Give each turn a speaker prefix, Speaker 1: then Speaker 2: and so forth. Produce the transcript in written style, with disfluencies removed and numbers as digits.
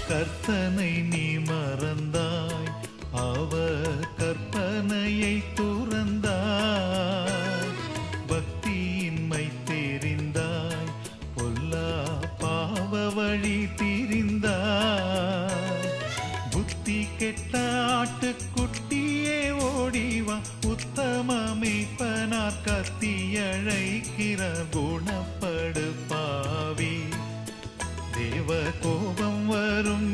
Speaker 1: கர்த்தனை நீ மறந்தாய், அவர் கற்பனையை துறந்தாய். பக்தியின்மை தெரிந்தாய், பொல்லா பாவ வழி திரிந்தாய். புத்தி கெட்ட ஆட்டுக்குட்டியே ஓடிவா, உத்தமமே பனார் கத்தியழைக்கிற குணப்படு பாவி. தேவ கோபம் வரும்